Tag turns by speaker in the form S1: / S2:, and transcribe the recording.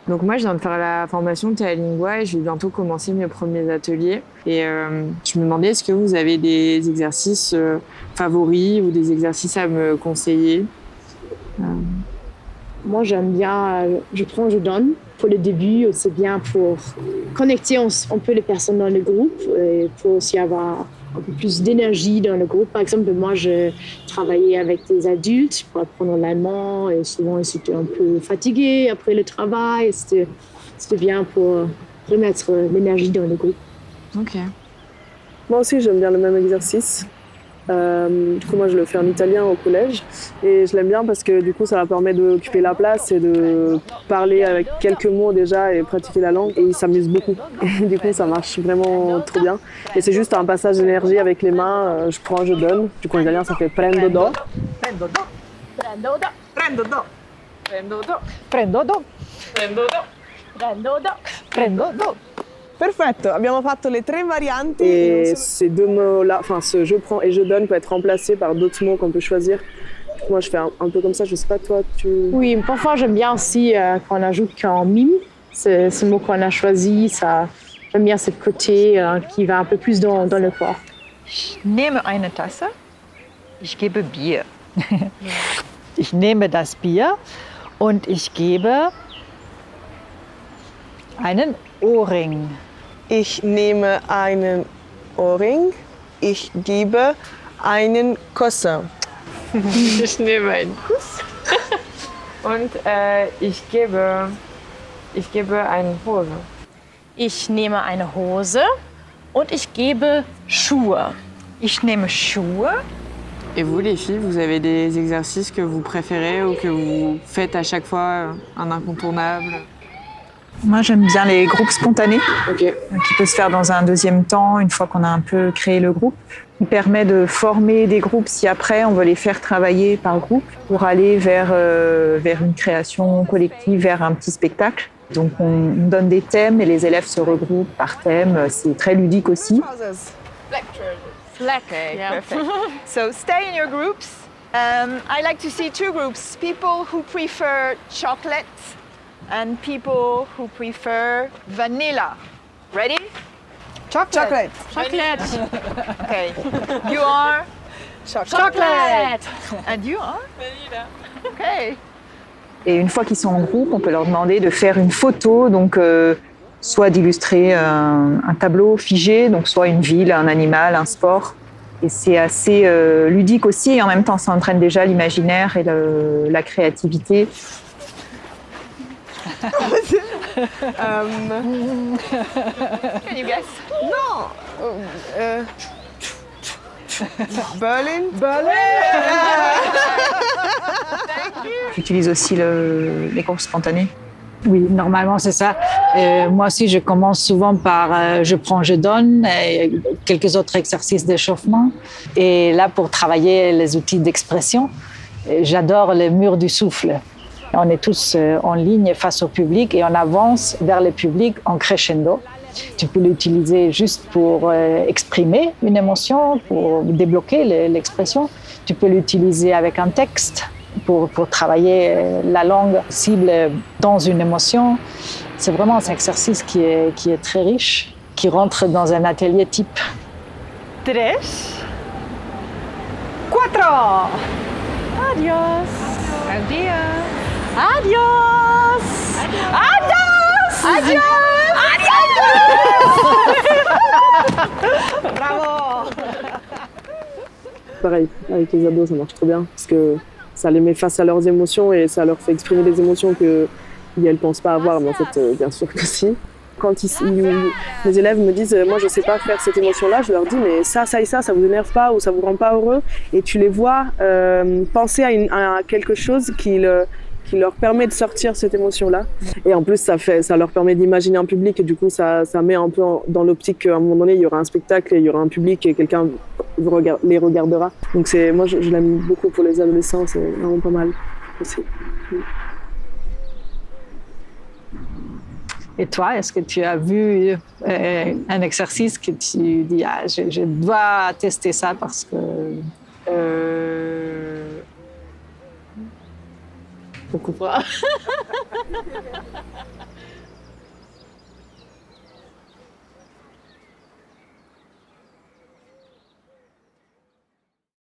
S1: Donc moi, je viens de faire la formation Théalingua et je vais bientôt commencer mes premiers ateliers. Et je me demandais, est-ce que vous avez des exercices favoris ou des exercices à me conseiller?
S2: Moi, j'aime bien, je prends, je donne. Pour le début, c'est bien pour connecter un peu les personnes dans le groupe et pour aussi avoir un peu plus d'énergie dans le groupe. Par exemple, moi, je travaillais avec des adultes pour apprendre l'allemand et souvent, ils étaient un peu fatigués après le travail. C'était bien pour remettre l'énergie dans le groupe.
S1: Ok.
S3: Moi aussi, j'aime bien le même exercice. Du coup, moi, je le fais en italien au collège. Et je l'aime bien parce que du coup, ça permet d'occuper la place et de parler avec quelques mots déjà et pratiquer la langue. Et ils s'amusent beaucoup. Et du coup, ça marche vraiment trop bien. Et c'est juste un passage d'énergie avec les mains. Je prends, je donne. Du coup, en italien, ça fait prendo do.
S4: Prendo do. Prendo do. Prendo do. Prendo do.
S5: Prendo do.
S4: Prendo do.
S5: Prendo do. Prendo do.
S6: Perfetto, abbiamo fatto le 3 varianti.
S3: Et ces deux mots-là, enfin, ce je prends et je donne peut être remplacé par d'autres mots qu'on peut choisir. Moi, je fais un peu comme ça. Je sais pas, toi, tu...
S2: Oui, parfois, j'aime bien aussi quand on ajoute qu'en mime, ce mot qu'on a choisi, j'aime bien ce côté qui va un peu plus dans le corps.
S5: Ich nehme eine Tasse, ich gebe Bier. Ich nehme das Bier und ich gebe einen Ohrring.
S6: Ich nehme einen Ohrring, ich gebe einen Kuss.
S1: Ich nehme einen Kuss und ich gebe eine Hose.
S7: Ich nehme eine Hose und ich gebe Schuhe.
S5: Ich nehme Schuhe.
S1: Et vous, les filles, vous avez des exercices que vous préférez ou que vous faites à chaque fois, un incontournable?
S8: Moi, j'aime bien les groupes spontanés,
S1: Ok.
S8: qui peut se faire dans un deuxième temps, une fois qu'on a un peu créé le groupe. Il permet de former des groupes si après on veut les faire travailler par groupe pour aller vers une création collective, vers un petit spectacle. Donc on donne des thèmes et les élèves se regroupent par thème. C'est très ludique aussi.
S5: Okay, perfect. So stay in your groups. I like to see 2 groups, people who prefer chocolate and people who prefer vanilla. Ready?
S6: Chocolate.
S7: Chocolate.
S5: Okay. You are?
S7: Chocolate.
S5: And you are?
S7: Vanilla.
S5: Okay.
S8: Et une fois qu'ils sont en groupe, on peut leur demander de faire une photo, donc soit d'illustrer un tableau figé, donc soit une ville, un animal, un sport. Et c'est assez ludique aussi, et en même temps ça entraîne déjà l'imaginaire et la créativité.
S5: Can you guess?
S6: No. Berlin.
S8: J'utilise aussi les groupes spontanés.
S9: Oui, normalement c'est ça. Moi aussi, je commence souvent par je prends, je donne, et quelques autres exercices d'échauffement. Et là, pour travailler les outils d'expression, j'adore le mur du souffle. On est tous en ligne face au public et on avance vers le public en crescendo. Tu peux l'utiliser juste pour exprimer une émotion, pour débloquer l'expression. Tu peux l'utiliser avec un texte pour travailler la langue cible dans une émotion. C'est vraiment un exercice qui est très riche, qui rentre dans un atelier type.
S5: 3, 4. Adios. Adios. Adios. Adios. Adios. Bravo.
S3: Pareil, avec les ados, ça marche trop bien parce que ça les met face à leurs émotions et ça leur fait exprimer des émotions qu'elles ne pensent pas avoir, mais en fait, bien sûr que si. Quand les élèves me disent « moi, je ne sais pas faire cette émotion-là », je leur dis « mais ça et ça vous énerve pas ou ça vous rend pas heureux ?» Et tu les vois penser à quelque chose qui leur permet de sortir cette émotion-là. Et en plus, ça leur permet d'imaginer un public et du coup, ça met un peu dans l'optique qu'à un moment donné, il y aura un spectacle et il y aura un public et quelqu'un les regardera. Donc moi, je l'aime beaucoup pour les adolescents, c'est vraiment pas mal aussi.
S9: Et toi, est-ce que tu as vu un exercice que tu dis ah, je dois tester ça parce que...
S2: On coupera.